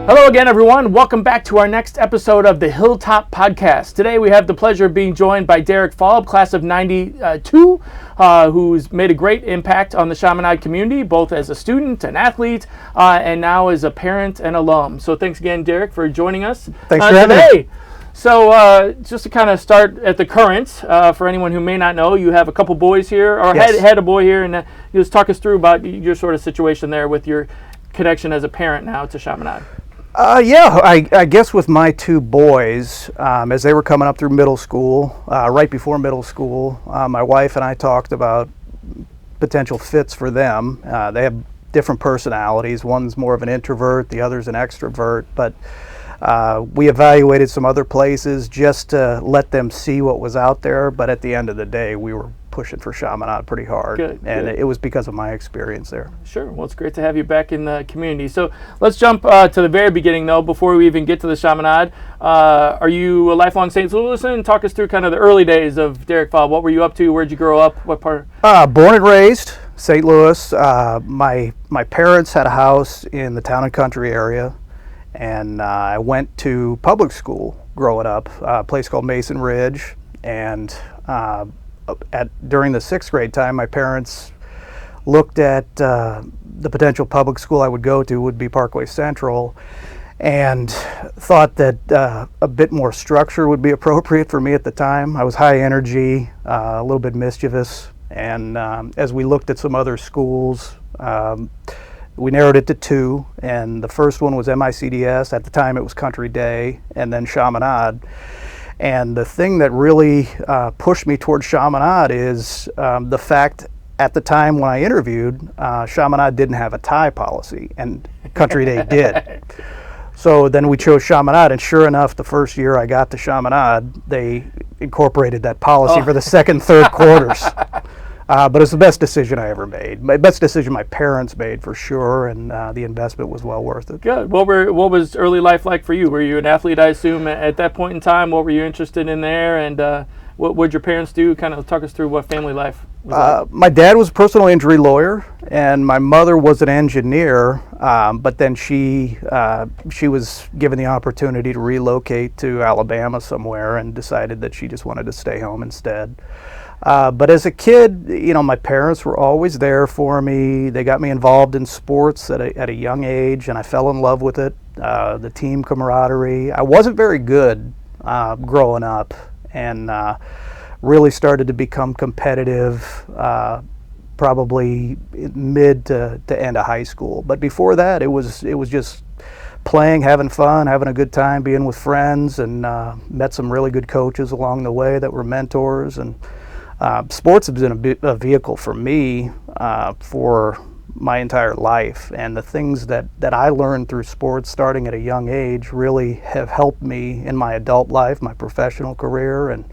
Hello again, everyone. Welcome back to our next episode of the Hilltop podcast. Today we have the pleasure of being joined by Derek Falb, class of 92, who's made a great impact on the Chaminade community, both as a student, an athlete, and now as a parent and alum. So thanks again, Derek, for joining us Thanks for having me. So just to kind of start at the current, for anyone who may not know, you have a couple boys here, or Yes. had a boy here, and you just talk us through about your sort of situation there with your connection as a parent now to Chaminade. I guess with my two boys, as they were coming up through middle school, right before middle school, my wife and I talked about potential fits for them. They have different personalities. One's more of an introvert, the other's an extrovert, but we evaluated some other places just to let them see what was out there, but at the end of the day, we were pushing for Chaminade pretty hard, and it was because of my experience there. Sure. Well, it's great to have you back in the community. So let's jump to the very beginning, though, before we even get to the Chaminade. Are you a lifelong St. Louisan? Talk us through kind of the early days of Derek Falb. What were you up to? Where'd you grow up? What part? Born and raised St. Louis. My parents had a house in the Town and Country area, and I went to public school growing up, a place called Mason Ridge, and during the sixth grade time, my parents looked at the potential public school I would go to would be Parkway Central, and thought that a bit more structure would be appropriate for me at the time. I was high energy, a little bit mischievous, and as we looked at some other schools, we narrowed it to two, and the first one was MICDS. At the time, it was Country Day, and then Chaminade. And the thing that really pushed me towards Chaminade is the fact at the time when I interviewed, Chaminade didn't have a tie policy, and Country Day did. So then we chose Chaminade, and sure enough, the first year I got to Chaminade, they incorporated that policy for the second, third quarters. But it's the best decision I ever made. My best decision my parents made for sure, and the investment was well worth it. Good. What was early life like for you? Were you an athlete, I assume, at that point in time? What were you interested in there? And what would your parents do? Kind of talk us through what family life was like. My dad was a personal injury lawyer, and my mother was an engineer, but then she was given the opportunity to relocate to Alabama somewhere and decided that she just wanted to stay home instead. But as a kid, my parents were always there for me. They got me involved in sports at a young age, and I fell in love with it. The team camaraderie. I wasn't very good growing up, and really started to become competitive probably mid to end of high school. But before that, it was just playing, having fun, having a good time, being with friends, and met some really good coaches along the way that were mentors. And sports has been a vehicle for me for my entire life, and the things that I learned through sports starting at a young age really have helped me in my adult life, my professional career, and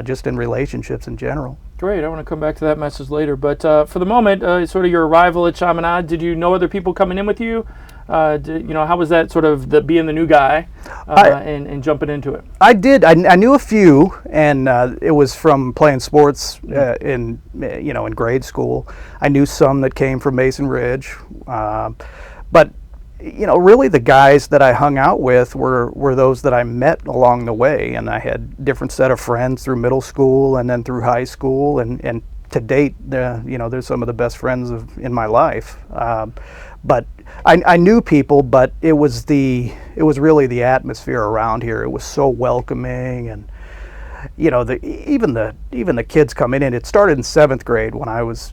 just in relationships in general. Great. I want to come back to that message later, but for the moment, sort of your arrival at Chaminade, did you know other people coming in with you? How was that sort of being the new guy and jumping into it? I did. I knew a few, and it was from playing sports in grade school. I knew some that came from Mason Ridge, but really the guys that I hung out with were those that I met along the way, and I had different set of friends through middle school and then through high school, and to date, they're some of the best friends in my life. But I knew people, but it was really the atmosphere around here. It was so welcoming, and even the kids coming in. It started in seventh grade when I was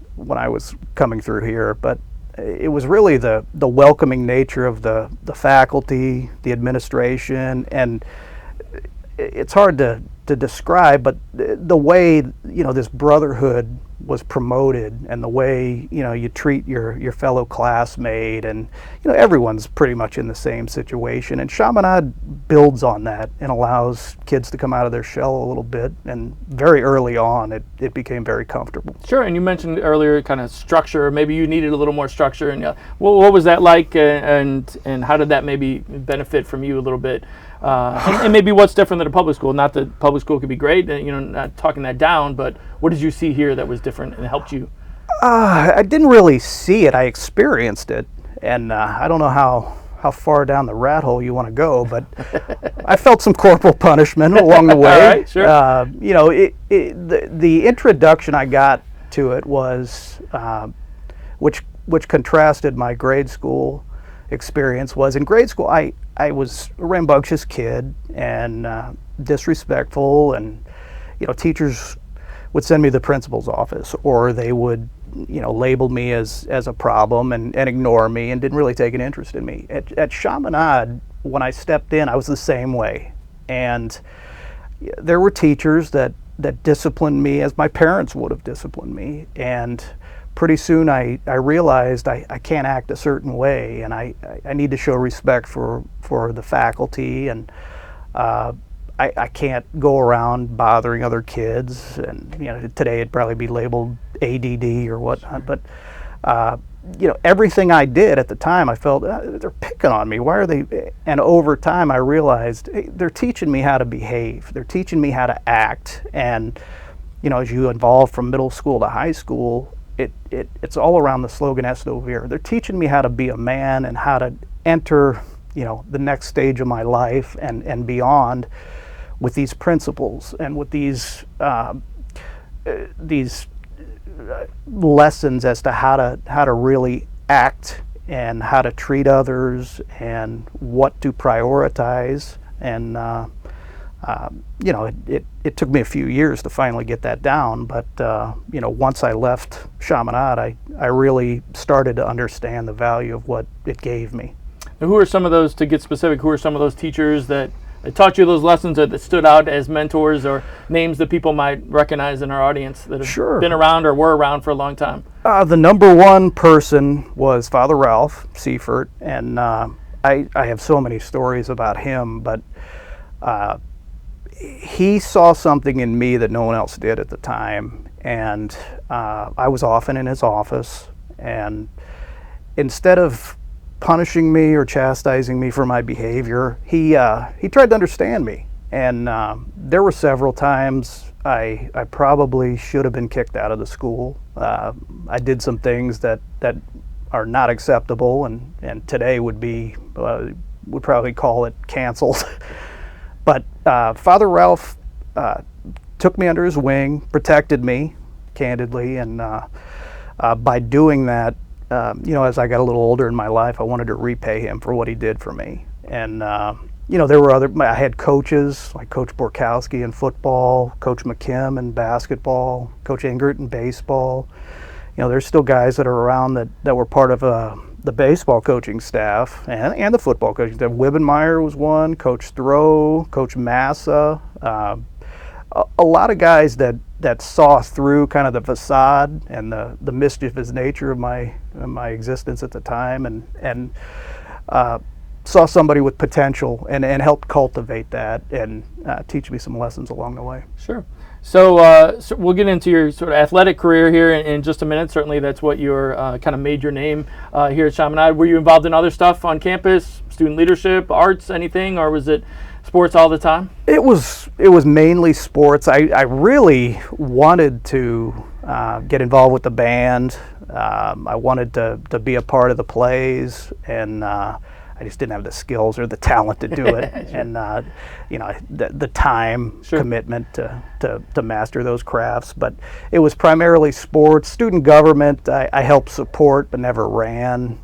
coming through here, but it was really the welcoming nature of the faculty, the administration, and it's hard to describe, but the way this brotherhood was promoted, and the way you treat your fellow classmate, and everyone's pretty much in the same situation, and Chaminade builds on that and allows kids to come out of their shell a little bit, and very early on it became very comfortable. Sure. And you mentioned earlier kind of structure. Maybe you needed a little more structure, and what was that like, and how did that maybe benefit from you a little bit? And maybe what's different than a public school? Not that public school could be great, not talking that down, but what did you see here that was different and helped you? I didn't really see it. I experienced it, and I don't know how how far down the rat hole you want to go, but I felt some corporal punishment along the way. All right, sure. You know, the introduction I got to it was, which contrasted my grade school experience, was in grade school I was a rambunctious kid and disrespectful, and you know, teachers would send me to the principal's office, or they would, you know, label me as a problem and ignore me and didn't really take an interest in me. At Chaminade, when I stepped in, I was the same way, and there were teachers that disciplined me as my parents would have disciplined me, and pretty soon I realized I can't act a certain way, and I need to show respect for the faculty, and I can't go around bothering other kids, and you know, today it'd probably be labeled ADD or whatnot, but you know, everything I did at the time, I felt they're picking on me. Why are they? And over time, I realized, hey, they're teaching me how to behave. They're teaching me how to act. And you know, as you evolve from middle school to high school, it's all around the slogan "Est Ovir." They're teaching me how to be a man and how to enter, you know, the next stage of my life and beyond, with these principles and with these lessons as to how to really act and how to treat others and what to prioritize. And you know, it took me a few years to finally get that down, but you know, once I left Chaminade, I really started to understand the value of what it gave me. And who are some of those, to get specific, who are some of those teachers that taught you those lessons, or that stood out as mentors, or names that people might recognize in our audience that have been around or were around for a long time? The number one person was Father Ralph Seifert, and I have so many stories about him, but he saw something in me that no one else did at the time, and I was often in his office, and instead of punishing me or chastising me for my behavior, he tried to understand me. And there were several times I probably should have been kicked out of the school. I did some things that are not acceptable, and today would probably call it canceled. But Father Ralph took me under his wing, protected me, candidly, and by doing that, you know, as I got a little older in my life, I wanted to repay him for what he did for me. And you know, there were I had coaches like Coach Borkowski in football, Coach McKim in basketball, Coach Ingert in baseball. You know, there's still guys that are around that were part of the baseball coaching staff and the football coaching staff. Wibbenmeyer was one, Coach Thoreau, Coach Massa, a lot of guys that saw through kind of the facade and the mischievous nature of my existence at the time, and saw somebody with potential and helped cultivate that and teach me some lessons along the way. Sure. So we'll get into your sort of athletic career here in just a minute. Certainly that's what your kind of made your name here at Chaminade. Were you involved in other stuff on campus, student leadership, arts, anything, or was it sports all the time? It was mainly sports. I really wanted to get involved with the band. I wanted to be a part of the plays, and I just didn't have the skills or the talent to do it. Sure. And you know, the time commitment to master those crafts. But it was primarily sports. Student government I helped support but never ran.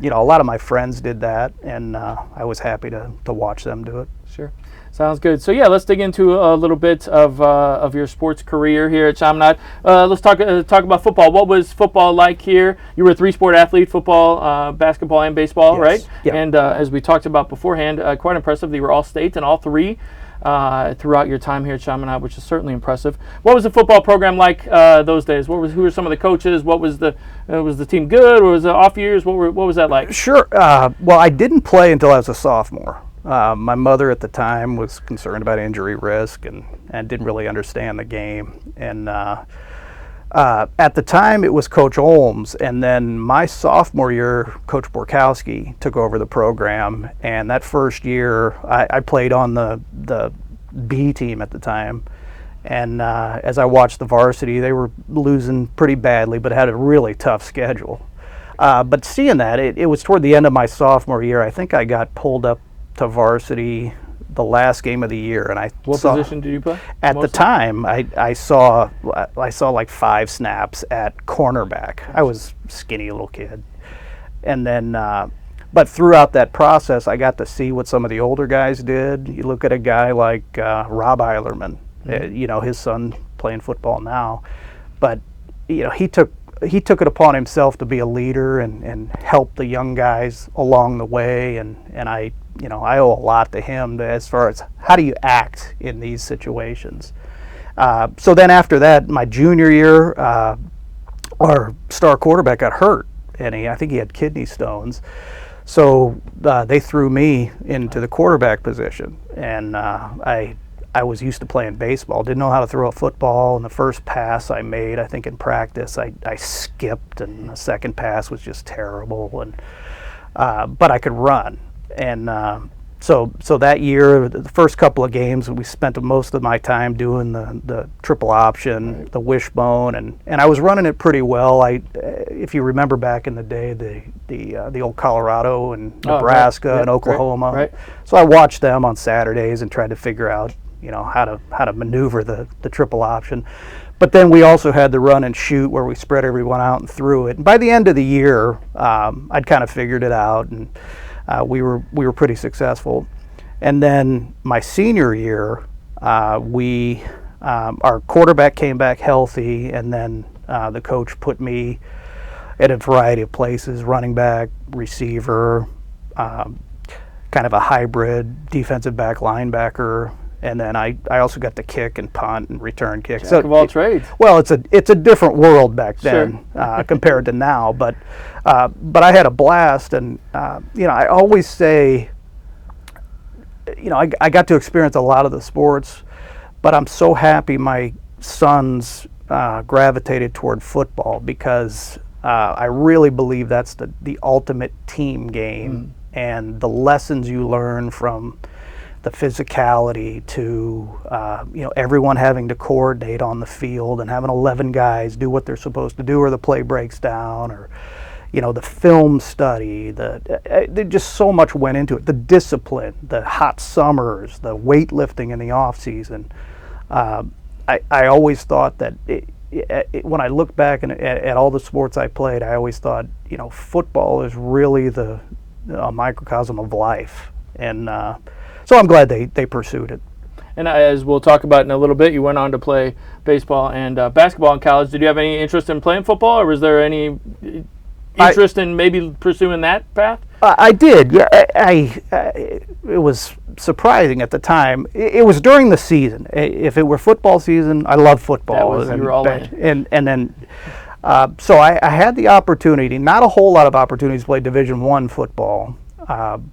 You know, a lot of my friends did that, and I was happy to watch them do it. Sure. Sounds good. So yeah, let's dig into a little bit of your sports career here at Chaminade. Let's talk about football. What was football like here? You were a three-sport athlete: football, basketball, and baseball, yes. Right? Yep. And as we talked about beforehand, quite impressive. You were all state in all three throughout your time here at Chaminade, which is certainly impressive. What was the football program like those days? Who were some of the coaches? Was the team good, or was it off years? What was that like? Sure. Well, I didn't play until I was a sophomore. My mother at the time was concerned about injury risk and didn't really understand the game. And at the time, it was Coach Olms. And then my sophomore year, Coach Borkowski took over the program. And that first year, I played on the B team at the time. And as I watched the varsity, they were losing pretty badly, but had a really tough schedule. But seeing that, it was toward the end of my sophomore year. I think I got pulled up to varsity the last game of the year, and what position did you play? At the time, I saw like 5 snaps at cornerback. I was a skinny little kid, and then but throughout that process, I got to see what some of the older guys did. You look at a guy like Rob Eilerman, his son playing football now, but he took it upon himself to be a leader and help the young guys along the way, and I owe a lot to him as far as how do you act in these situations. So then after that, my junior year, our star quarterback got hurt, and I think he had kidney stones. So they threw me into the quarterback position, and I was used to playing baseball, didn't know how to throw a football, and the first pass I made, I think in practice, I skipped, and the second pass was just terrible, and but I could run. And so that year, the first couple of games, we spent most of my time doing the triple option, the wishbone, and I was running it pretty well. If you remember back in the day, the old Colorado and Nebraska and Oklahoma. Right. So I watched them on Saturdays and tried to figure out how to maneuver the triple option. But then we also had the run and shoot where we spread everyone out and threw it. And by the end of the year, I'd kind of figured it out, and we were pretty successful. And then my senior year, our quarterback came back healthy, and then the coach put me at a variety of places: running back, receiver, kind of a hybrid defensive back linebacker. And then I also got to kick and punt and return kick. Jack of all trades. Well, it's a different world back then compared to now. But I had a blast, and I always say, I got to experience a lot of the sports, but I'm so happy my sons gravitated toward football, because I really believe that's the ultimate team game, and the lessons you learn from the physicality to everyone having to coordinate on the field and having 11 guys do what they're supposed to do, or the play breaks down, or the film study. There just so much went into it. The discipline, the hot summers, the weightlifting in the off season. I always thought that when I look back at all the sports I played, I always thought football is really a microcosm of life, and so I'm glad they pursued it. And as we'll talk about in a little bit, you went on to play baseball and basketball in college. Did you have any interest in playing football, or was there any interest in maybe pursuing that path? I did. Yeah, it was surprising at the time. It was during the season. If it were football season, I loved football. You were all in. And then, so I had the opportunity. Not a whole lot of opportunities to play Division I football.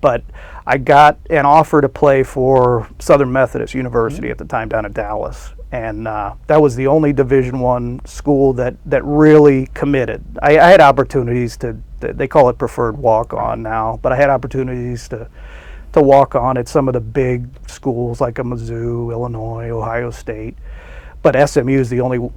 But I got an offer to play for Southern Methodist University at the time down in Dallas, and that was the only Division I school that really committed. I had opportunities they call it preferred walk-on now, but I had opportunities to walk on at some of the big schools like a Mizzou, Illinois, Ohio State. But SMU is the only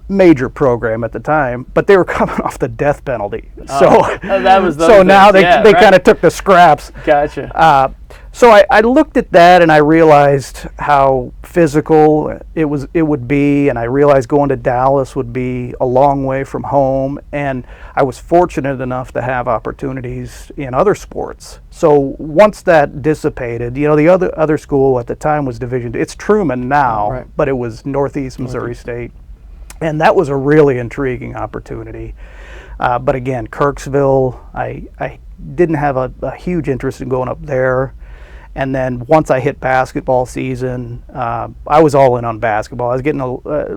major program at the time. But they were coming off the death penalty, that was so now they kind of took the scraps. Gotcha. So I looked at that, and I realized how physical it would be, and I realized going to Dallas would be a long way from home, and I was fortunate enough to have opportunities in other sports. So once that dissipated, the other school at the time was Division II. It's Truman now, but it was Northeast Missouri State, and that was a really intriguing opportunity. But again, Kirksville, I didn't have a huge interest in going up there. And then once I hit basketball season, I was all in on basketball. I was getting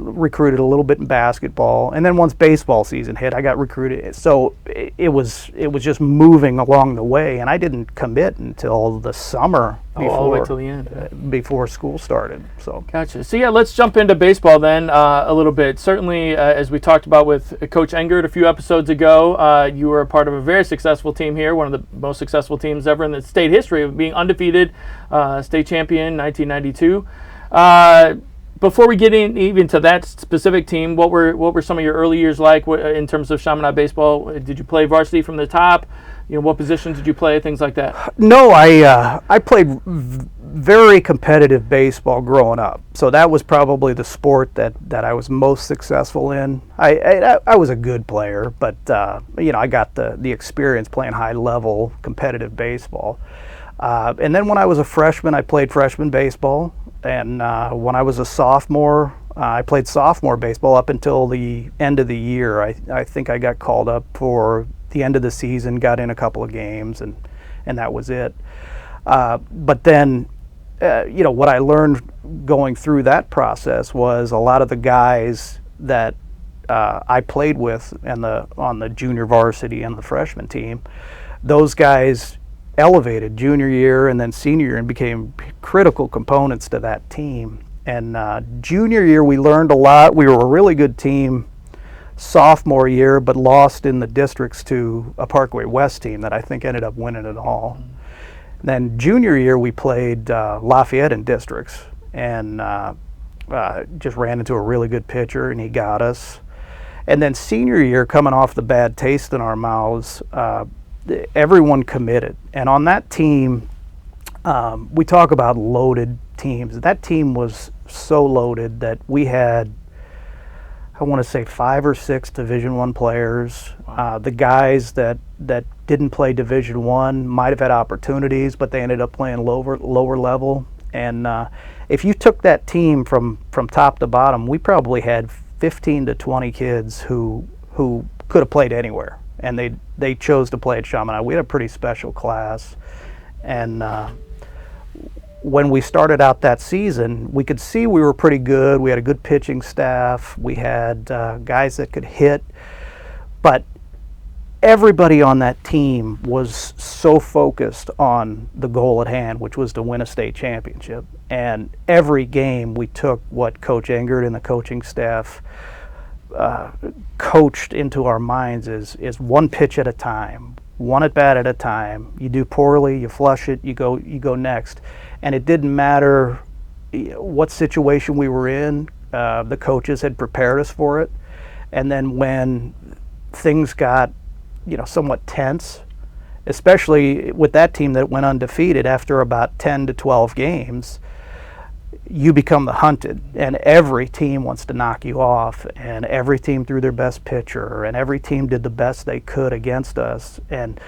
recruited a little bit in basketball, and then once baseball season hit, I got recruited. So it was just moving along the way, and I didn't commit until the summer all the way till the end before school started. So gotcha. So yeah, let's jump into baseball then a little bit. Certainly, as we talked about with Coach Engert a few episodes ago, you were a part of a very successful team here, one of the most successful teams ever in the state history of being undefeated, state champion 1992. before we get even to that specific team, what were some of your early years like in terms of Chaminade baseball? Did you play varsity from the top? What positions did you play? Things like that. No, I played very competitive baseball growing up. So that was probably the sport that I was most successful in. I was a good player, but I got the experience playing high level competitive baseball. And then when I was a freshman, I played freshman baseball. And when I was a sophomore, I played sophomore baseball up until the end of the year. I think I got called up for the end of the season, got in a couple of games, and that was it. But then, what I learned going through that process was a lot of the guys that I played with on the junior varsity and the freshman team, those guys elevated junior year and then senior year and became critical components to that team. And junior year we learned a lot. We were a really good team sophomore year, but lost in the districts to a Parkway West team that I think ended up winning it all. Then junior year we played Lafayette in districts and just ran into a really good pitcher and he got us. And then senior year, coming off the bad taste in our mouths, everyone committed. And on that team, we talk about loaded teams. That team was so loaded that we had, I want to say, 5 or 6 Division I players. Wow. The guys that didn't play Division I might have had opportunities, but they ended up playing lower level. And if you took that team from top to bottom, we probably had 15 to 20 kids who could have played anywhere, and they chose to play at Chaminade. We had a pretty special class, and when we started out that season, we could see we were pretty good. We had a good pitching staff. We had guys that could hit, but everybody on that team was so focused on the goal at hand, which was to win a state championship. And every game we took what Coach Engert and the coaching staff coached into our minds is one pitch at a time, one at bat at a time. You do poorly, you flush it, you go next. And it didn't matter what situation we were in. The coaches had prepared us for it. And then when things got somewhat tense, especially with that team that went undefeated after about 10 to 12 games, you become the hunted, and every team wants to knock you off, and every team threw their best pitcher, and every team did the best they could against us. And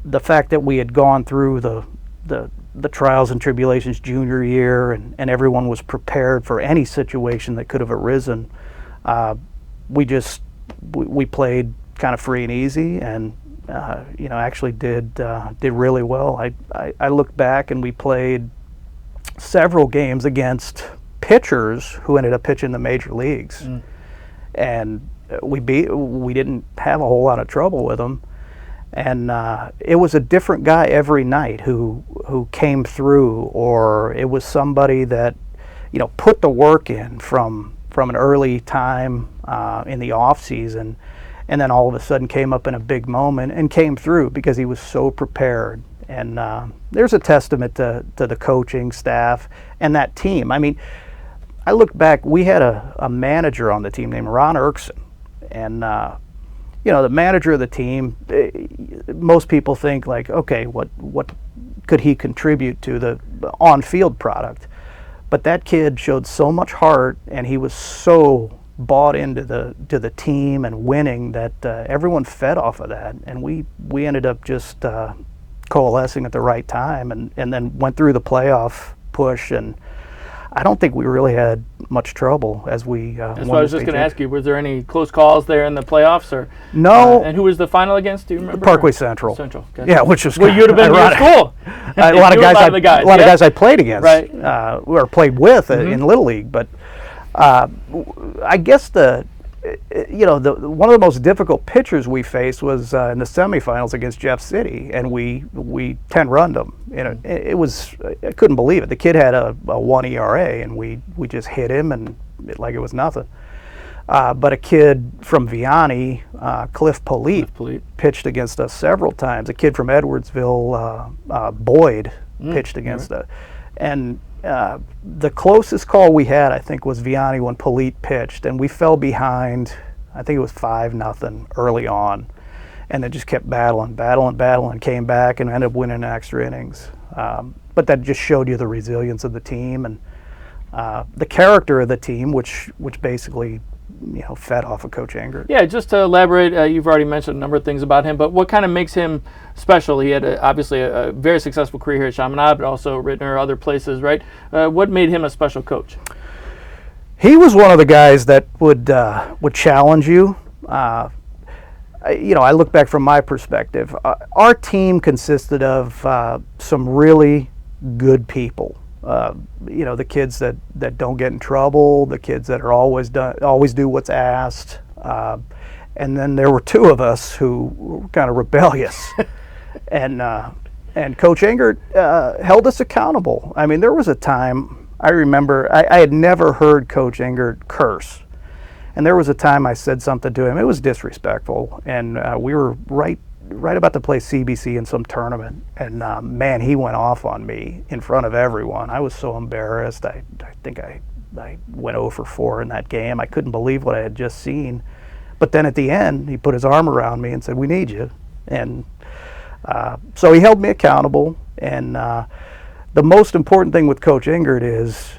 the fact that we had gone through the trials and tribulations junior year, and everyone was prepared for any situation that could have arisen, we played kind of free and easy, and actually did really well. I look back and we played several games against pitchers who ended up pitching the major leagues, and we didn't have a whole lot of trouble with them. And it was a different guy every night who came through, or it was somebody that put the work in from an early time in the off season, and then all of a sudden came up in a big moment and came through because he was so prepared. And there's a testament to the coaching staff and that team. I mean, I look back, we had a manager on the team named Ron Erkson. And, the manager of the team, most people think like, okay, what could he contribute to the on-field product? But that kid showed so much heart, and he was so bought into the team and winning that everyone fed off of that. And we ended up just coalescing at the right time, and then went through the playoff push, and I don't think we really had much trouble as we That's what I was just going to ask you. Was there any close calls there in the playoffs? Or no. And who was the final against? Do you remember? Parkway Central. Central. Okay. Yeah, which was well, you'd have been in your school. A lot of guys I played against, right? Or played with in Little League. But I guess one of the most difficult pitchers we faced was in the semifinals against Jeff City, and we 10-runned them. I couldn't believe it. The kid had a 1 ERA, and we just hit him and like it was nothing. But a kid from Vianney, Cliff Polite, pitched against us several times. A kid from Edwardsville, Boyd, pitched against us, and the closest call we had, I think, was Vianney when Polite pitched, and we fell behind. I think it was 5-0 early on, and they just kept battling, came back and ended up winning in extra innings. But that just showed you the resilience of the team and the character of the team, which basically, fed off of Coach Engert. Yeah, just to elaborate, you've already mentioned a number of things about him, but what kind of makes him special? He had obviously a very successful career here at Chaminade, but also Rittner, other places, right? What made him a special coach? He was one of the guys that would challenge you. I look back from my perspective. Our team consisted of some really good people. The kids that don't get in trouble, the kids that are always do what's asked, and then there were two of us who were kind of rebellious, and Coach Engert held us accountable. I mean, there was a time I remember I had never heard Coach Engert curse, and there was a time I said something to him. It was disrespectful, and we were right about to play CBC in some tournament, and man, he went off on me in front of everyone. I was so embarrassed. I think I went 0 for 4 in that game. I couldn't believe what I had just seen. But then at the end, he put his arm around me and said, "We need you." And so he held me accountable. And the most important thing with Coach Engert is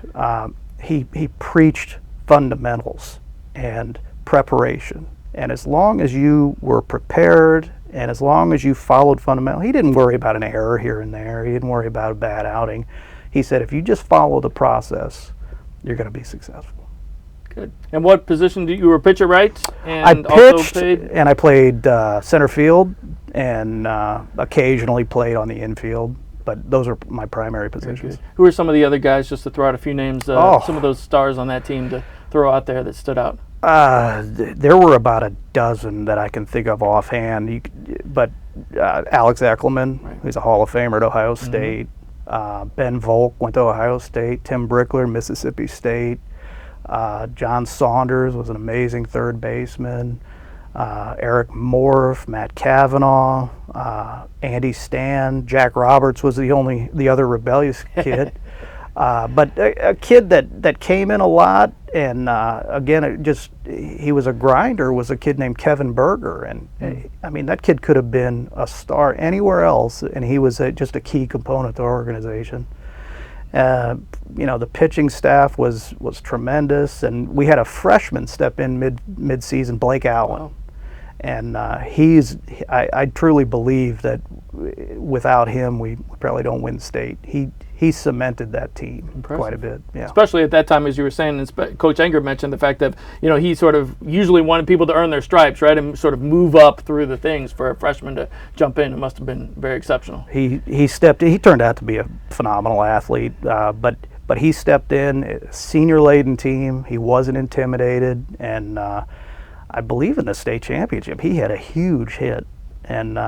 he preached fundamentals and preparation. And as long as you were prepared and as long as you followed fundamentals, he didn't worry about an error here and there. He didn't worry about a bad outing. He said, if you just follow the process, you're going to be successful. Good. And what position you were pitcher, right? And I pitched, and I played center field, and occasionally played on the infield. But those are my primary positions. Who are some of the other guys, just to throw out a few names, some of those stars on that team to throw out there that stood out? There were about a dozen that I can think of offhand. But Alex Eckelman, right, who's a Hall of Famer at Ohio State. Ben Volk went to Ohio State. Tim Brickler, Mississippi State. John Saunders was an amazing third baseman. Eric Morf, Matt Cavanaugh, Andy Stan, Jack Roberts was the other rebellious kid. But a kid that came in a lot, and again, he was a grinder, was a kid named Kevin Berger. And I mean, that kid could have been a star anywhere else, and he was just a key component to our organization. The pitching staff was tremendous, and we had a freshman step in mid-season, Blake Allen. Wow. And I truly believe that without him, we probably don't win state. He cemented that team quite a bit. Yeah. Especially at that time, as you were saying, Coach Engert mentioned the fact that he sort of usually wanted people to earn their stripes, right, and sort of move up through the things. For a freshman to jump in, it must have been very exceptional. He stepped in. He turned out to be a phenomenal athlete, but he stepped in, a senior-laden team. He wasn't intimidated, and I believe in the state championship, he had a huge hit, and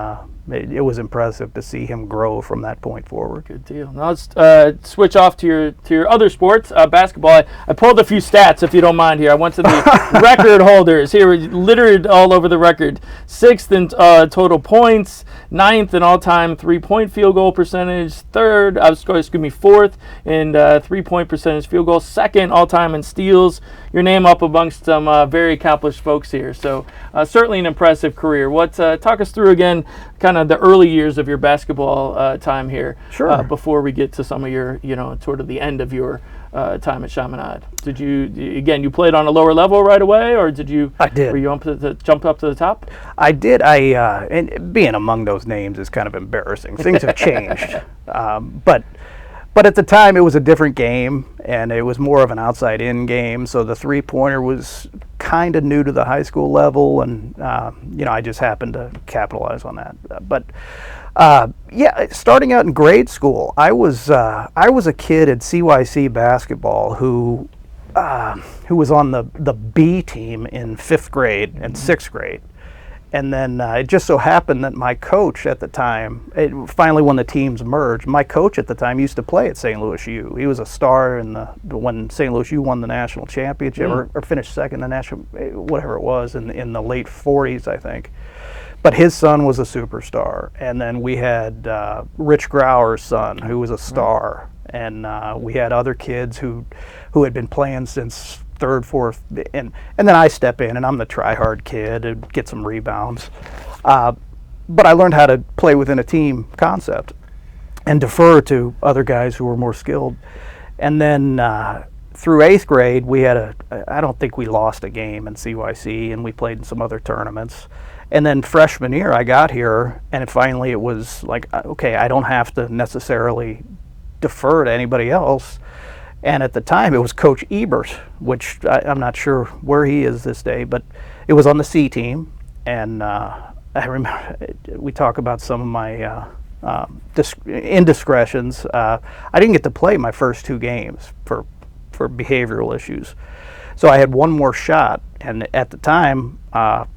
it was impressive to see him grow from that point forward. Good deal. Now let's switch off to your other sports, basketball. I pulled a few stats, if you don't mind here. I went to the record holders here, littered all over the record. 6th in total points, 9th in all-time three-point field goal percentage, 4th in three-point percentage field goal, 2nd all-time in steals. Your name up amongst some very accomplished folks here. So certainly an impressive career. Talk us through again, kind of the early years of your basketball time here. Sure. Before we get to some of your, sort of the end of your time at Chaminade. Did you played on a lower level right away, or did you? I did. Were you jump up to the top? I did. And being among those names is kind of embarrassing. Things have changed, but at the time it was a different game, and it was more of an outside-in game. So the three-pointer was kind of new to the high school level, and I just happened to capitalize on that. But starting out in grade school, I was a kid at CYC basketball who was on the B team in 5th grade and 6th grade. And then it just so happened that my coach at the time, finally when the teams merged, my coach at the time used to play at St. Louis U. He was a star when St. Louis U won the national championship, or finished second in the national, whatever it was, in the late 40s, I think. But his son was a superstar. And then we had Rich Grauer's son, who was a star. and we had other kids who had been playing since third, fourth, and then I step in and I'm the try-hard kid and get some rebounds. But I learned how to play within a team concept and defer to other guys who were more skilled. And then through 8th grade, we had I don't think we lost a game in CYC, and we played in some other tournaments. And then freshman year, I got here, and finally it was like, okay, I don't have to necessarily defer to anybody else. And at the time, it was Coach Ebert, which I'm not sure where he is this day, but it was on the C team. And I remember we talk about some of my indiscretions. I didn't get to play my first 2 games for behavioral issues. So I had one more shot, and at the time, I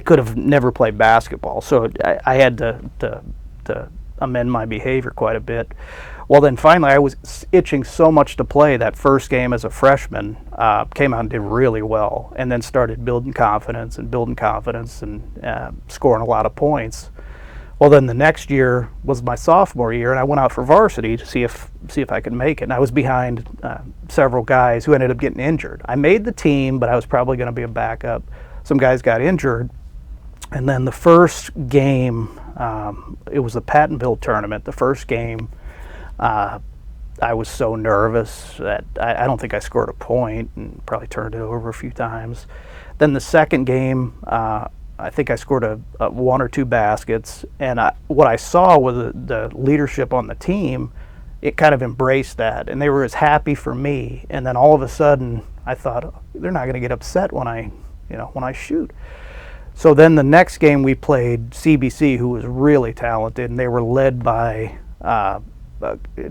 could have never played basketball. So I had to amend my behavior quite a bit. Well, then finally I was itching so much to play that first game as a freshman, came out and did really well, and then started building confidence and scoring a lot of points. Well, then the next year was my sophomore year, and I went out for varsity to see if I could make it. And I was behind several guys who ended up getting injured. I made the team, but I was probably going to be a backup. Some guys got injured, and then the first game, it was the Pattonville tournament. The first game, I was so nervous that I don't think I scored a point, and probably turned it over a few times. Then the second game, I think I scored a 1 or 2 baskets, and what I saw was the leadership on the team. It kind of embraced that, and they were as happy for me. And then all of a sudden, I thought, oh, they're not going to get upset when I shoot. So then the next game we played CBC, who was really talented, and they were led by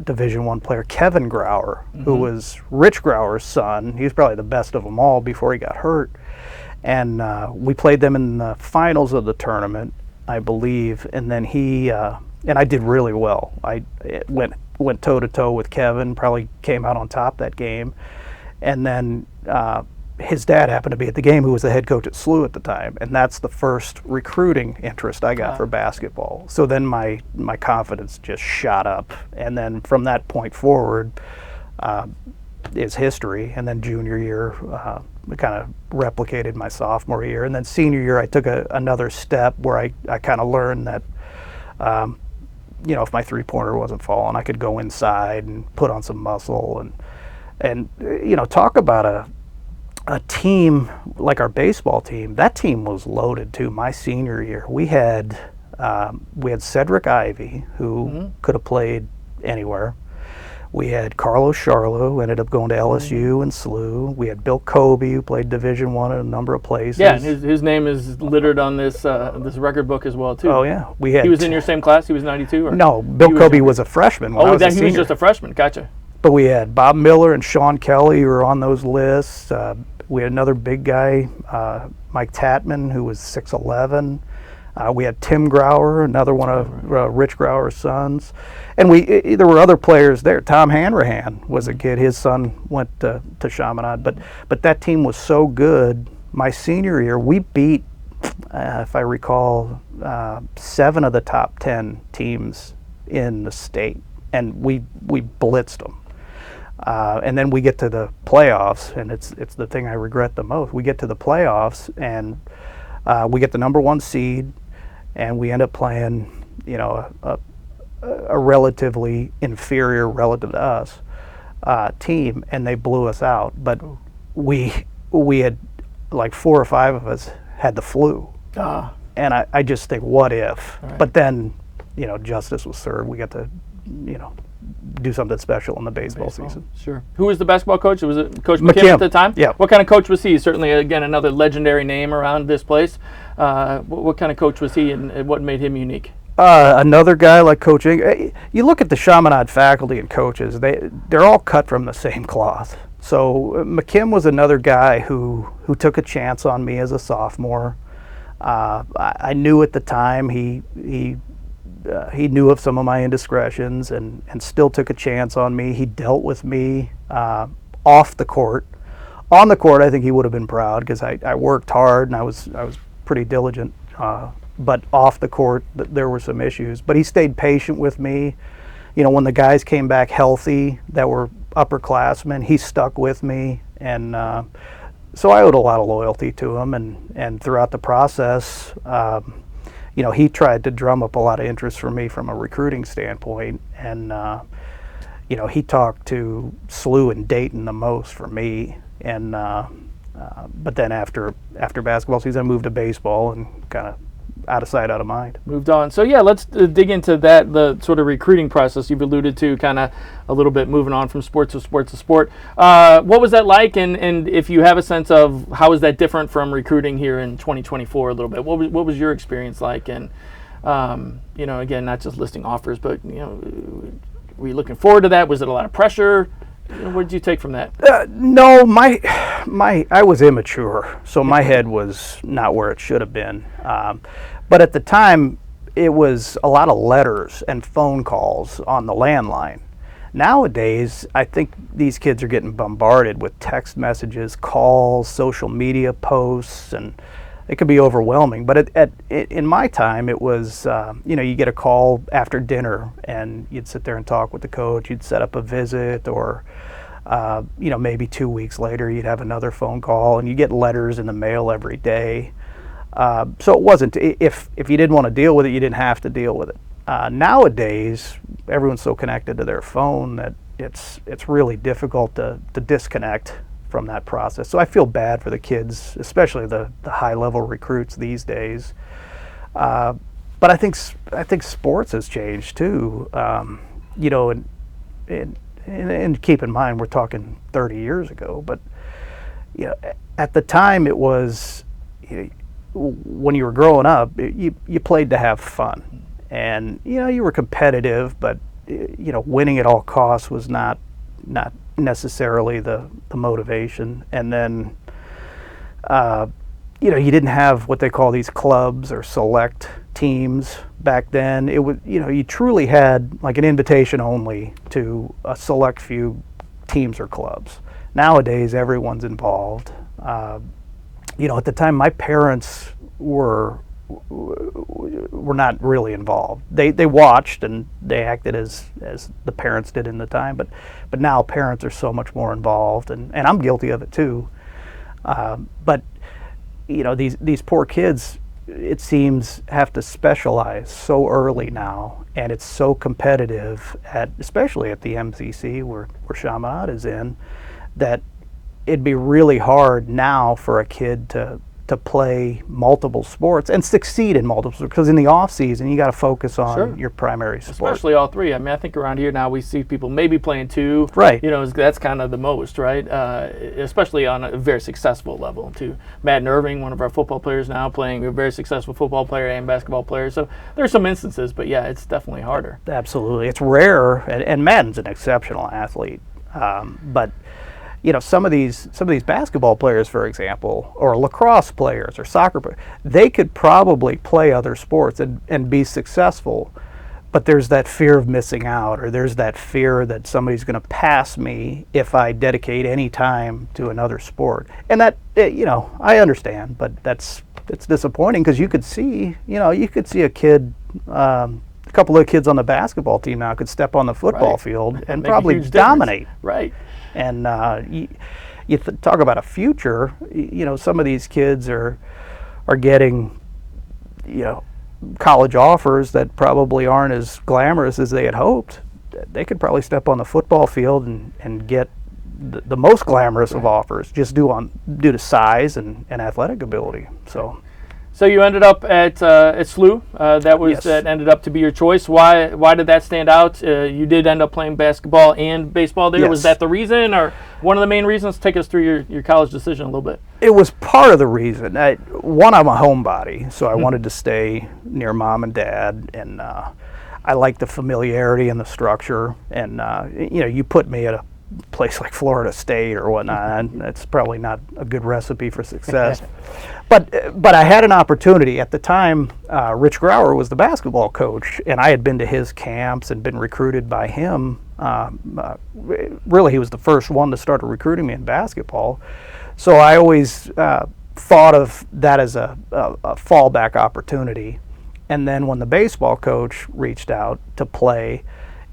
Division I player Kevin Grauer, who was Rich Grauer's son. He was probably the best of them all before he got hurt. And we played them in the finals of the tournament, I believe. And then and I did really well. I went toe to toe with Kevin, probably came out on top that game. And then his dad happened to be at the game, who was the head coach at SLU at the time. And that's the first recruiting interest I got for basketball. So then my confidence just shot up. And then from that point forward is history. And then junior year, I kind of replicated my sophomore year. And then senior year, I took another step where I kind of learned that, if my three-pointer wasn't falling, I could go inside and put on some muscle. And talk about a team like our baseball team. That team was loaded too. My senior year, we had Cedric Ivey, who could have played anywhere. We had Carlos Charlo, who ended up going to LSU and SLU. We had Bill Kobe, who played Division I in a number of places. Yeah, and his name is littered on this record book as well, too. Oh, yeah. He was in your same class? He was 92? Or? No, Bill Kobe was a freshman when I was a senior. He was just a freshman. Gotcha. But we had Bob Miller and Sean Kelly, who were on those lists. We had another big guy, Mike Tatman, who was 6'11". We had Tim Grauer, another one of Rich Grauer's sons. And there were other players there. Tom Hanrahan was a kid. His son went to Chaminade. But that team was so good. My senior year, we beat, if I recall, 7 of the top 10 teams in the state. And we blitzed them. And then we get to the playoffs, and it's the thing I regret the most. We get to the playoffs, and we get the number 1 seed, and we end up playing, a relatively inferior, relative to us, team, and they blew us out. But we had, like 4 or 5 of us had the flu, and I just think, what if? Right. But then, justice was served. We got to, do something special in the baseball season. Sure. Who was the basketball coach? Was it Coach McKim at the time? Yeah. What kind of coach was he? Certainly, again, another legendary name around this place. What kind of coach was he, and what made him unique? Another guy like coaching. You look at the Chaminade faculty and coaches; they're all cut from the same cloth. So McKim was another guy who took a chance on me as a sophomore. I knew at the time he knew of some of my indiscretions and still took a chance on me. He dealt with me off the court. On the court, I think he would have been proud because I worked hard and I was pretty diligent. But off the court, there were some issues. But he stayed patient with me. when the guys came back healthy that were upperclassmen, he stuck with me, and so I owed a lot of loyalty to him, and throughout the process, he tried to drum up a lot of interest from me from a recruiting standpoint, and he talked to SLU and Dayton the most for me, and but then after basketball season, I moved to baseball and kind of out of sight, out of mind. Moved on. So yeah, let's dig into that, the sort of recruiting process you've alluded to, kind of a little bit moving on from sport to sport to sport. What was that like, and if you have a sense of how is that different from recruiting here in 2024 a little bit? What was your experience like? And again, not just listing offers, but were you looking forward to that? Was it a lot of pressure? What did you take from that? No, I was immature, so my head was not where it should have been. But at the time, it was a lot of letters and phone calls on the landline. Nowadays, I think these kids are getting bombarded with text messages, calls, social media posts, and it could be overwhelming. But in my time, it was, you get a call after dinner, and you'd sit there and talk with the coach. You'd set up a visit, or, maybe 2 weeks later, you'd have another phone call, and you get letters in the mail every day. So it wasn't, if you didn't want to deal with it, you didn't have to deal with it. Nowadays, everyone's so connected to their phone that it's really difficult to disconnect from that process. So I feel bad for the kids, especially the high-level recruits these days. But I think sports has changed too. And keep in mind, we're talking 30 years ago. But at the time, it was when you were growing up, you played to have fun, and you were competitive, but winning at all costs was not necessarily the motivation. And then you didn't have what they call these clubs or select teams back then. It was you truly had like an invitation only to a select few teams or clubs. Nowadays, everyone's involved. At the time, my parents were not really involved. They watched and they acted as the parents did in the time, but now parents are so much more involved, and I'm guilty of it too. But these poor kids, it seems, have to specialize so early now, and it's so competitive especially at the MCC where Chaminade is in, that it'd be really hard now for a kid to play multiple sports and succeed in multiple sports, because in the off season you got to focus on your primary sport. Especially all three. I mean, I think around here now we see people maybe playing two. Right. That's kind of the most, right? Especially on a very successful level too. Matt Irving, one of our football players now, playing a very successful football player and basketball player. So there's some instances, but yeah, it's definitely harder. Absolutely, it's rare, and Madden's an exceptional athlete, but. Some of these basketball players, for example, or lacrosse players or soccer players, they could probably play other sports and be successful, but there's that fear of missing out, or there's that fear that somebody's going to pass me if I dedicate any time to another sport. And that, I understand, but it's disappointing, because you could see a kid, a couple of kids on the basketball team now could step on the football field and probably dominate. Right. And you talk about a future. Some of these kids are getting, college offers that probably aren't as glamorous as they had hoped. They could probably step on the football field and get the most glamorous of offers, just due to size and athletic ability. So you ended up at SLU. Yes. That ended up to be your choice. Why did that stand out? You did end up playing basketball and baseball there. Yes. Was that the reason, or one of the main reasons? Take us through your college decision a little bit. It was part of the reason. One, I'm a homebody, so I wanted to stay near mom and dad, and I like the familiarity and the structure. And you put me at a place like Florida State or whatnot, and that's probably not a good recipe for success. But I had an opportunity at the time. Rich Grauer was the basketball coach, and I had been to his camps and been recruited by him. Really, he was the first one to start recruiting me in basketball. So I always thought of that as a fallback opportunity. And then when the baseball coach reached out to play,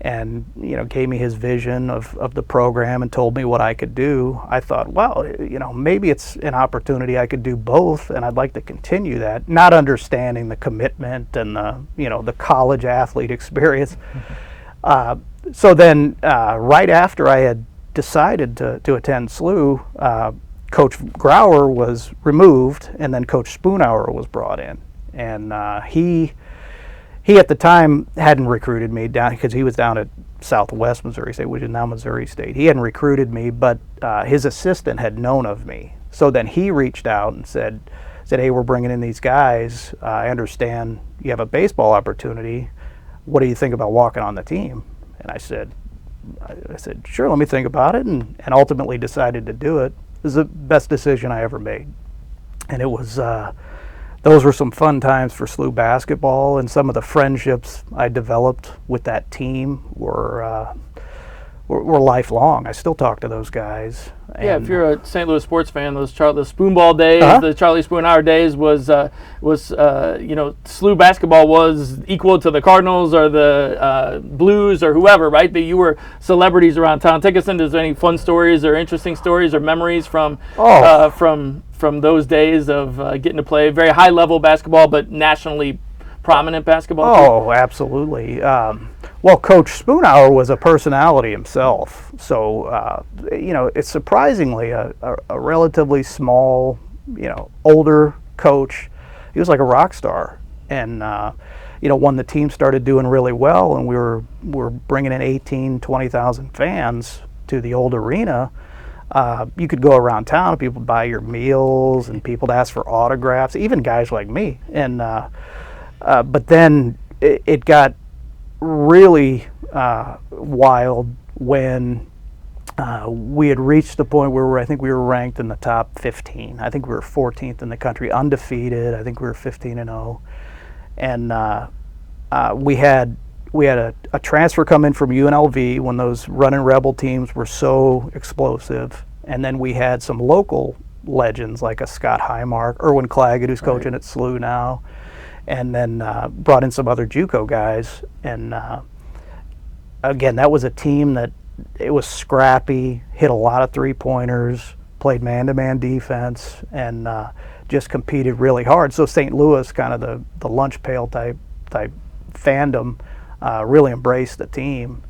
and gave me his vision of the program and told me what I could do, I thought, well, maybe it's an opportunity I could do both, and I'd like to continue that, not understanding the commitment and the college athlete experience. So then right after I had decided to attend SLU, Coach Grauer was removed, and then Coach Spoonhour was brought in, and he at the time hadn't recruited me down, because he was down at Southwest Missouri State, which is now Missouri State. He hadn't recruited me, but his assistant had known of me. So then he reached out and said, hey, we're bringing in these guys. I understand you have a baseball opportunity. What do you think about walking on the team? And I said, sure, let me think about it, and ultimately decided to do it. It was the best decision I ever made. And it was, those were some fun times for SLU basketball, and some of the friendships I developed with that team were lifelong. I still talk to those guys. Yeah, if you're a St. Louis sports fan, those the Spoonball days, the Charlie Spoonhour days was SLU basketball was equal to the Cardinals or the Blues or whoever, right? That you were celebrities around town. Take us into any fun stories or interesting stories or memories from those days of getting to play very high level basketball, but nationally prominent basketball. Oh, absolutely. Well, Coach Spoonhour was a personality himself, so it's surprisingly a relatively small, older coach. He was like a rock star, and when the team started doing really well, and we were bringing in 18, 20,000 fans to the old arena, you could go around town and people would buy your meals, and people would ask for autographs, even guys like me, and but then it got really wild when we had reached the point where I think we were ranked in the top 15. I think we were 14th in the country, undefeated. I think we were 15-0, and we had a transfer come in from UNLV when those running Rebel teams were so explosive, and then we had some local legends like a Scott Highmark, Erwin Claggett, who's coaching at SLU now, and then brought in some other JUCO guys. And again, that was a team that it was scrappy, hit a lot of three-pointers, played man-to-man defense, and just competed really hard. So St. Louis, kind of the lunch pail type fandom, really embraced the team.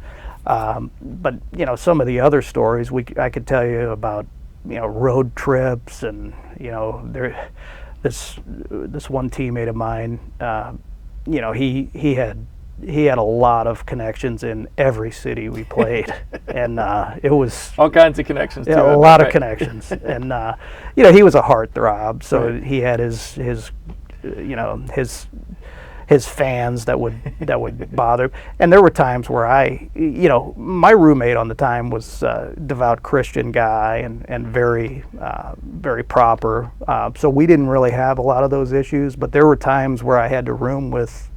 But some of the other stories I could tell you about, road trips, and this one teammate of mine, he had a lot of connections in every city we played, and it was all kinds of connections. Yeah, a lot of connections, and he was a heartthrob, so he had his fans that would bother. And there were times where my roommate on the time was a devout Christian guy and very very proper, so we didn't really have a lot of those issues, but there were times where I had to room with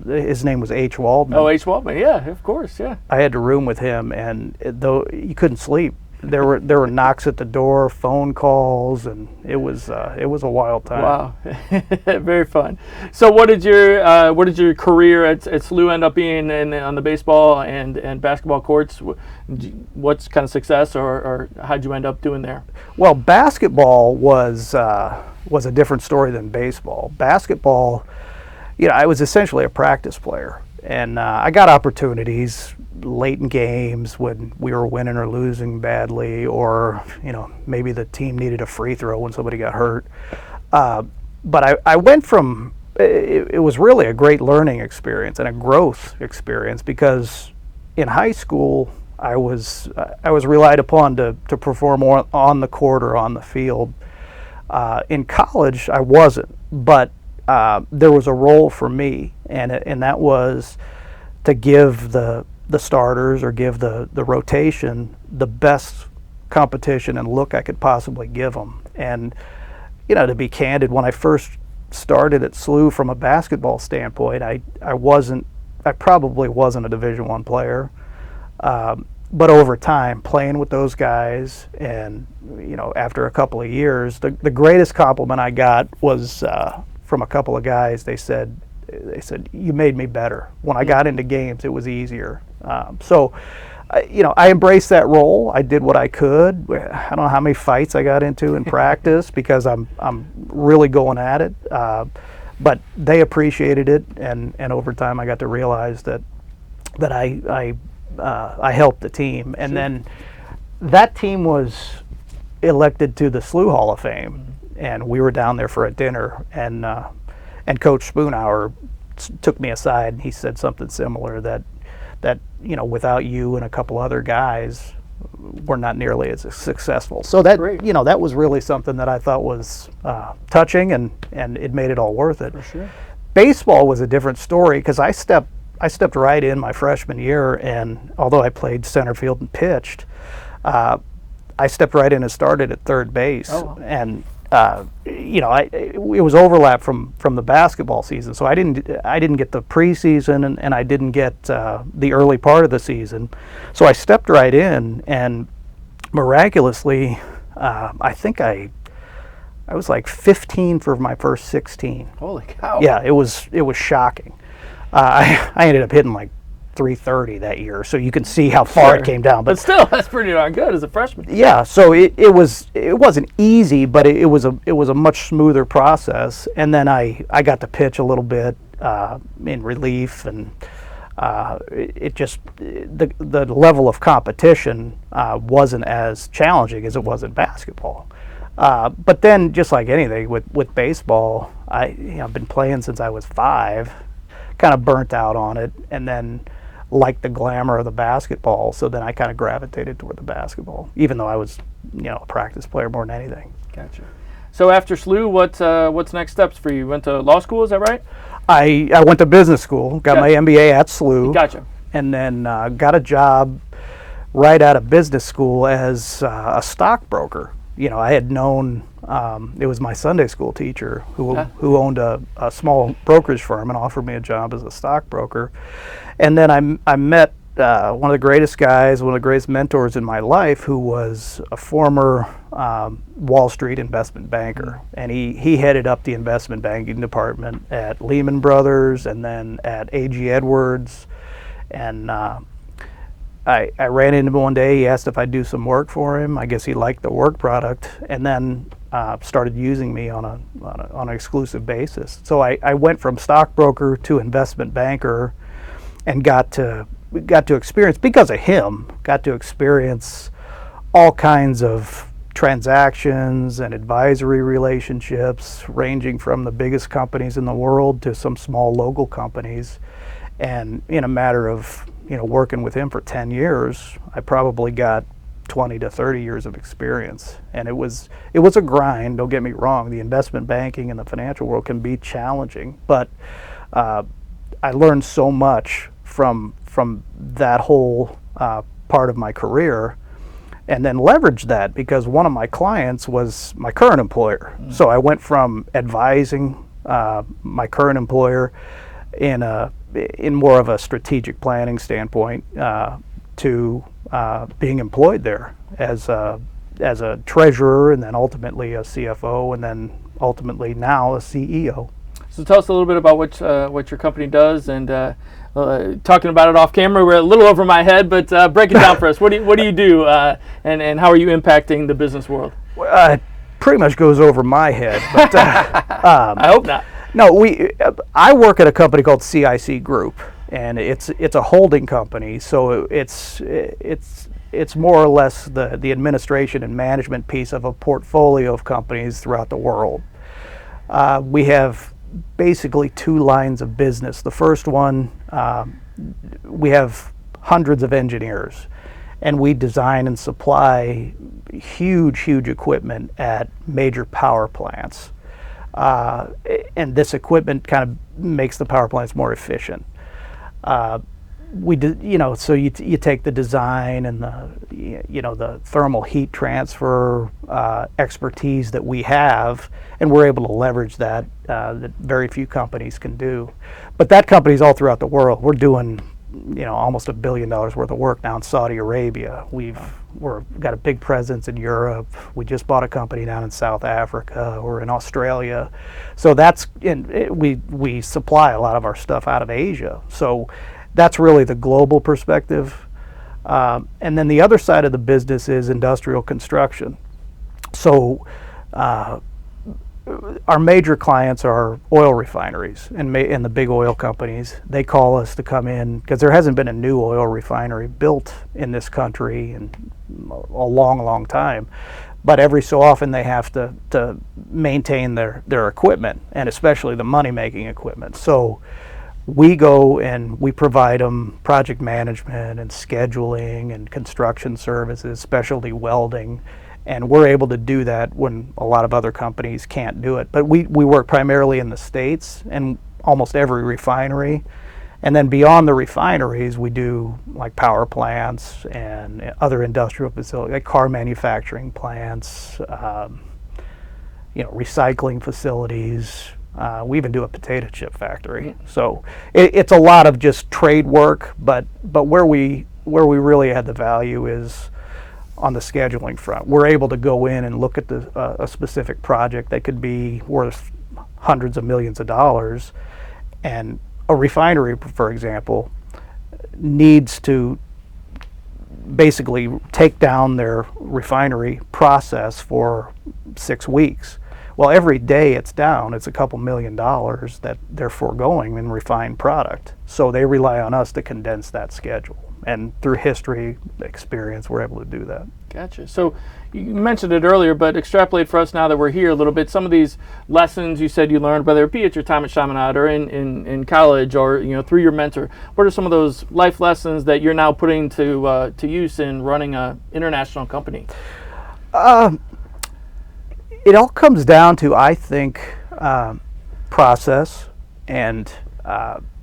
his name was H. Waldman. Oh, H. Waldman, yeah, of course, yeah. I had to room with him, and though you couldn't sleep, there were knocks at the door, phone calls, and it was a wild time. Wow, very fun. So, what did your career at SLU end up being on the baseball and basketball courts? What's kind of success, or how'd you end up doing there? Well, basketball was a different story than baseball. Basketball, I was essentially a practice player, and I got opportunities late in games when we were winning or losing badly, or maybe the team needed a free throw when somebody got hurt. But I went from it was really a great learning experience and a growth experience, because in high school I was relied upon to perform more on the court or on the field. In college I wasn't, but there was a role for me, and that was to give the starters or give the rotation the best competition and look I could possibly give them. And to be candid, when I first started at SLU from a basketball standpoint, I probably wasn't a Division I player, but over time playing with those guys, and after a couple of years, the greatest compliment I got was from a couple of guys. They said, you made me better. When I got into games, it was easier. I embraced that role. I did what I could. I don't know how many fights I got into in practice because I'm really going at it. But they appreciated it, and over time I got to realize that I helped the team, and then that team was elected to the SLU Hall of Fame, and we were down there for a dinner, and Coach Spoonhour took me aside and he said something similar that without you and a couple other guys, we're not nearly as successful. So that that was really something that I thought was touching, and it made it all worth it. For sure. Baseball was a different story because I stepped right in my freshman year, and although I played center field and pitched, I stepped right in and started at third base. Oh, wow. And it was overlap from the basketball season, so I didn't get the preseason, and I didn't get the early part of the season. So I stepped right in, and miraculously, I think I was like 15 for my first 16. Holy cow! Yeah, it was shocking. I ended up hitting like 330 that year, so you can see how far it came down. But still, that's pretty darn good as a freshman. Yeah, so it wasn't easy, but it was a much smoother process. And then I got to pitch a little bit in relief, and it just the level of competition wasn't as challenging as it was in basketball. But then, just like anything with baseball, I've been playing since I was 5, kind of burnt out on it, and then liked the glamour of the basketball, so then I kind of gravitated toward the basketball, even though I was, a practice player more than anything. Gotcha. So after SLU, what's next steps for you? You went to law school, is that right? I went to business school, got my MBA at SLU. Gotcha. And then got a job right out of business school as a stockbroker. I had known, it was my Sunday school teacher who owned a small brokerage firm and offered me a job as a stockbroker. And then I met one of the greatest guys, one of the greatest mentors in my life, who was a former Wall Street investment banker. And he headed up the investment banking department at Lehman Brothers and then at A.G. Edwards. And I ran into him one day. He asked if I'd do some work for him. I guess he liked the work product, and then started using me on an exclusive basis. So I went from stockbroker to investment banker, and got to experience, because of him, all kinds of transactions and advisory relationships, ranging from the biggest companies in the world to some small local companies. And in a matter of working with him for 10 years, I probably got 20 to 30 years of experience. And it was a grind, don't get me wrong. The investment banking and the financial world can be challenging, but I learned so much from that whole part of my career, and then leveraged that because one of my clients was my current employer. So I went from advising my current employer in more of a strategic planning standpoint to being employed there as a treasurer, and then ultimately a CFO, and then ultimately now a CEO. So tell us a little bit about what your company does, and talking about it off camera, we're a little over my head, but break it down for us. What do you do, and how are you impacting the business world? It pretty much goes over my head, but I hope not. No, I work at a company called CIC Group, and it's a holding company, so it's more or less the administration and management piece of a portfolio of companies throughout the world. We have basically 2 lines of business. The first one, we have hundreds of engineers, and we design and supply huge equipment at major power plants. And this equipment kind of makes the power plants more efficient. So you take the design and the thermal heat transfer expertise that we have, and we're able to leverage that very few companies can do. But that company's all throughout the world. We're doing almost $1 billion worth of work now in Saudi Arabia. We've got a big presence in Europe. We just bought a company down in South Africa. We're in Australia. So we supply a lot of our stuff out of Asia. So that's really the global perspective. And then the other side of the business is industrial construction. So our major clients are oil refineries and the big oil companies. They call us to come in because there hasn't been a new oil refinery built in this country in a long, long time. But every so often they have to maintain their equipment, and especially the money-making equipment. So we go and we provide them project management and scheduling and construction services, specialty welding, and we're able to do that when a lot of other companies can't do it. But we work primarily in the States and almost every refinery. And then beyond the refineries, we do like power plants and other industrial facilities, like car manufacturing plants, recycling facilities. We even do a potato chip factory. So it's a lot of just trade work, but where we really add the value is on the scheduling front. We're able to go in and look at a specific project that could be worth hundreds of millions of dollars, and a refinery, for example, needs to basically take down their refinery process for 6 weeks. Well, every day it's down, it's a couple $1 million that they're foregoing in refined product. So they rely on us to condense that schedule. And through history, experience, we're able to do that. Gotcha. So you mentioned it earlier, but extrapolate for us now that we're here a little bit. Some of these lessons you said you learned, whether it be at your time at Chaminade or in college or through your mentor, what are some of those life lessons that you're now putting to use in running an international company? It all comes down to, I think, process and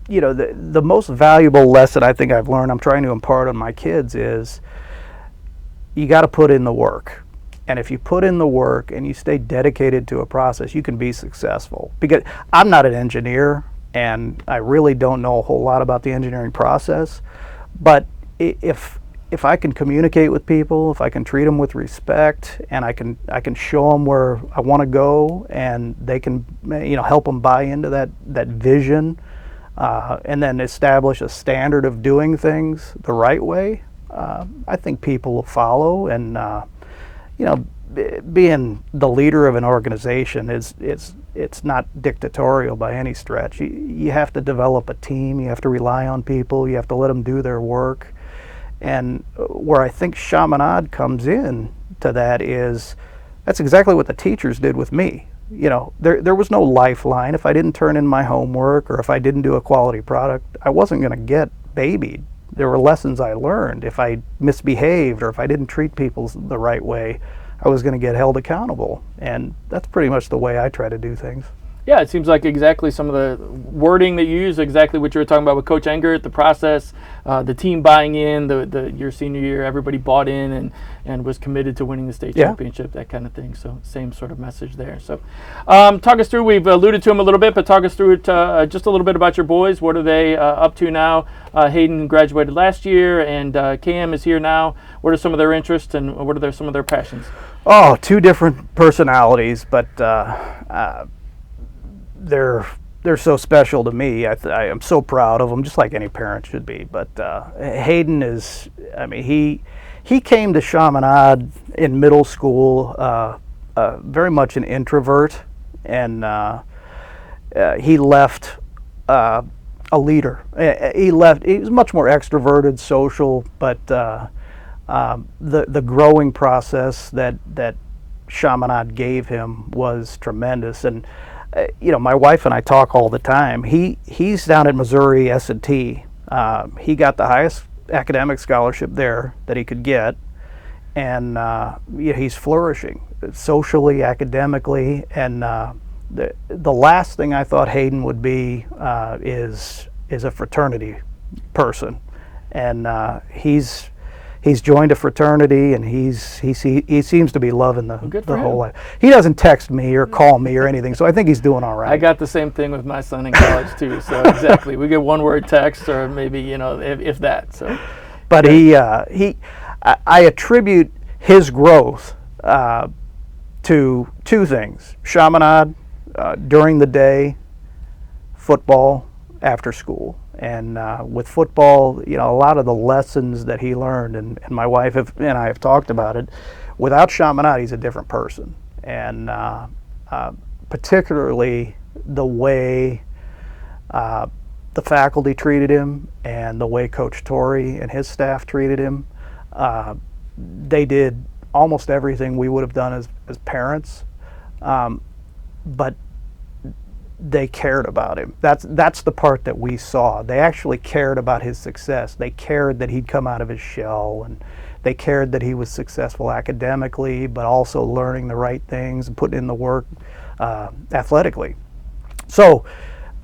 the most valuable lesson I think I've learned, I'm trying to impart on my kids, is you got to put in the work. And if you put in the work and you stay dedicated to a process, you can be successful. Because I'm not an engineer and I really don't know a whole lot about the engineering process, but if I can communicate with people, if I can treat them with respect, and I can show them where I want to go, and they can help them buy into that vision, and then establish a standard of doing things the right way, I think people will follow. And being the leader of an organization it's not dictatorial by any stretch. You have to develop a team. You have to rely on people. You have to let them do their work. And where I think Chaminade comes in to that is that's exactly what the teachers did with me. There was no lifeline. If I didn't turn in my homework or if I didn't do a quality product, I wasn't going to get babied. There were lessons I learned. If I misbehaved or if I didn't treat people the right way, I was going to get held accountable. And that's pretty much the way I try to do things. Yeah, it seems like exactly some of the wording that you use, exactly what you were talking about with Coach Engert, the process, the team buying in, your senior year, everybody bought in and was committed to winning the state championship, that kind of thing. So same sort of message there. So talk us through, we've alluded to them a little bit, but talk us through it, just a little bit about your boys. What are they up to now? Hayden graduated last year and Cam is here now. What are some of their interests and what are some of their passions? Oh, two different personalities, but they're so special to me. I am so proud of them, just like any parent should be. But Hayden is, he came to Chaminade in middle school, very much an introvert, and he left a leader. He was much more extroverted, social, but the growing process that Chaminade gave him was tremendous. And my wife and I talk all the time. He's down at Missouri S&T. He got the highest academic scholarship there that he could get, and he's flourishing socially, academically. And the last thing I thought Hayden would be is a fraternity person, and he's joined a fraternity, and he seems to be loving the whole life. He doesn't text me or call me or anything, so I think he's doing all right. I got the same thing with my son in college too. So exactly, we get one-word text or maybe if that. So, but I attribute his growth to two things: Chaminade during the day, football after school. And with football, a lot of the lessons that he learned, and my wife and I have talked about it, without Chaminade, he's a different person. And particularly the way the faculty treated him and the way Coach Torrey and his staff treated him, they did almost everything we would have done as parents, but they cared about him. That's the part that we saw. They actually cared about his success. They cared that he'd come out of his shell, and they cared that he was successful academically, but also learning the right things and putting in the work athletically. So,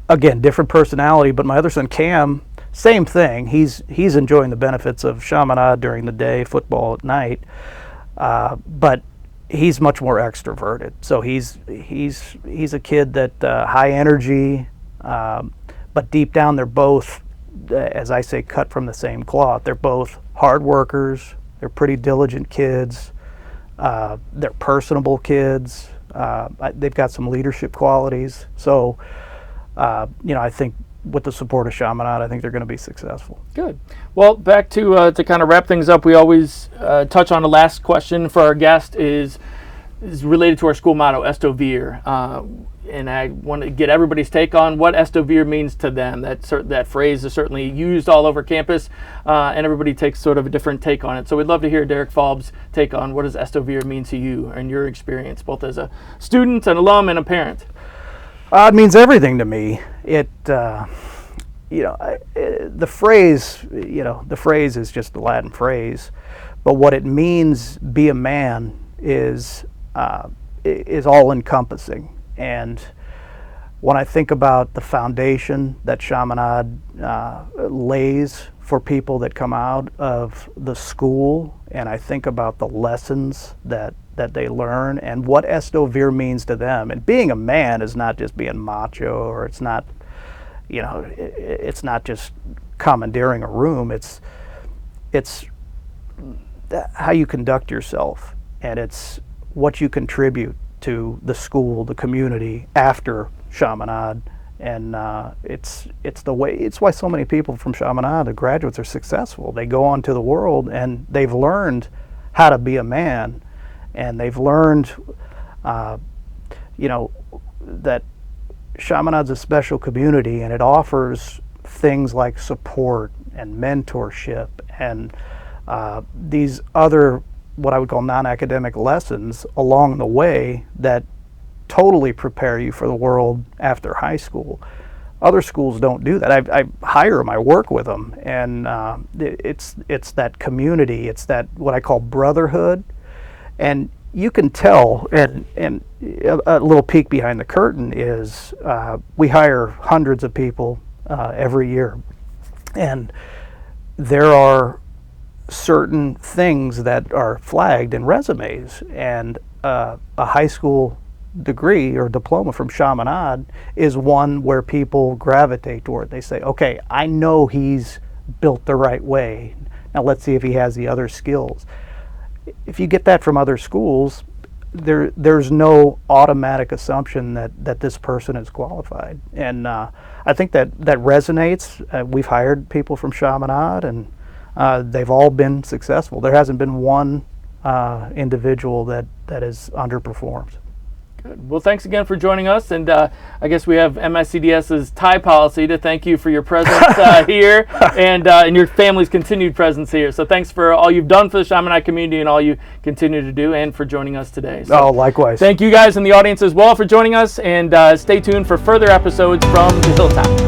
again, different personality, but my other son, Cam, same thing. He's enjoying the benefits of Chaminade during the day, football at night, but he's much more extroverted. So he's a kid that high energy, but deep down they're both, as I say, cut from the same cloth. They're both hard workers. They're pretty diligent kids. They're personable kids. They've got some leadership qualities. So, I think with the support of Chaminade, I think they're going to be successful. Good. Well, back to kind of wrap things up, we always touch on the last question for our guest is related to our school motto, Esto Vir. And I want to get everybody's take on what Esto Vir means to them. That phrase is certainly used all over campus, and everybody takes sort of a different take on it. So we'd love to hear Derek Falb's take on what does Esto Vir mean to you and your experience, both as a student, an alum, and a parent. It means everything to me. The phrase is just the Latin phrase, but what it means, be a man, is all encompassing. And when I think about the foundation that Chaminade lays for people that come out of the school, and I think about the lessons that they learn and what Esto Vir means to them. And being a man is not just being macho, or it's not just commandeering a room. It's how you conduct yourself, and it's what you contribute to the school, the community after Chaminade. And it's why so many people from Chaminade, the graduates, are successful. They go on to the world and they've learned how to be a man. And they've learned, that Chaminade's a special community, and it offers things like support and mentorship and these other, what I would call non-academic lessons along the way that totally prepare you for the world after high school. Other schools don't do that. I hire them, I work with them, and it's that community, it's that what I call brotherhood. And you can tell, and a little peek behind the curtain is we hire hundreds of people every year. And there are certain things that are flagged in resumes. And a high school degree or diploma from Chaminade is one where people gravitate toward. They say, okay, I know he's built the right way. Now let's see if he has the other skills. If you get that from other schools, there's no automatic assumption that this person is qualified. And I think that resonates. We've hired people from Chaminade, and they've all been successful. There hasn't been one individual that has underperformed. Good. Well, thanks again for joining us, and I guess we have MSCDS's tie policy to thank you for your presence here and your family's continued presence here. So thanks for all you've done for the Chaminade community and all you continue to do, and for joining us today. So likewise. Thank you guys in the audience as well for joining us, and stay tuned for further episodes from the Hilltop.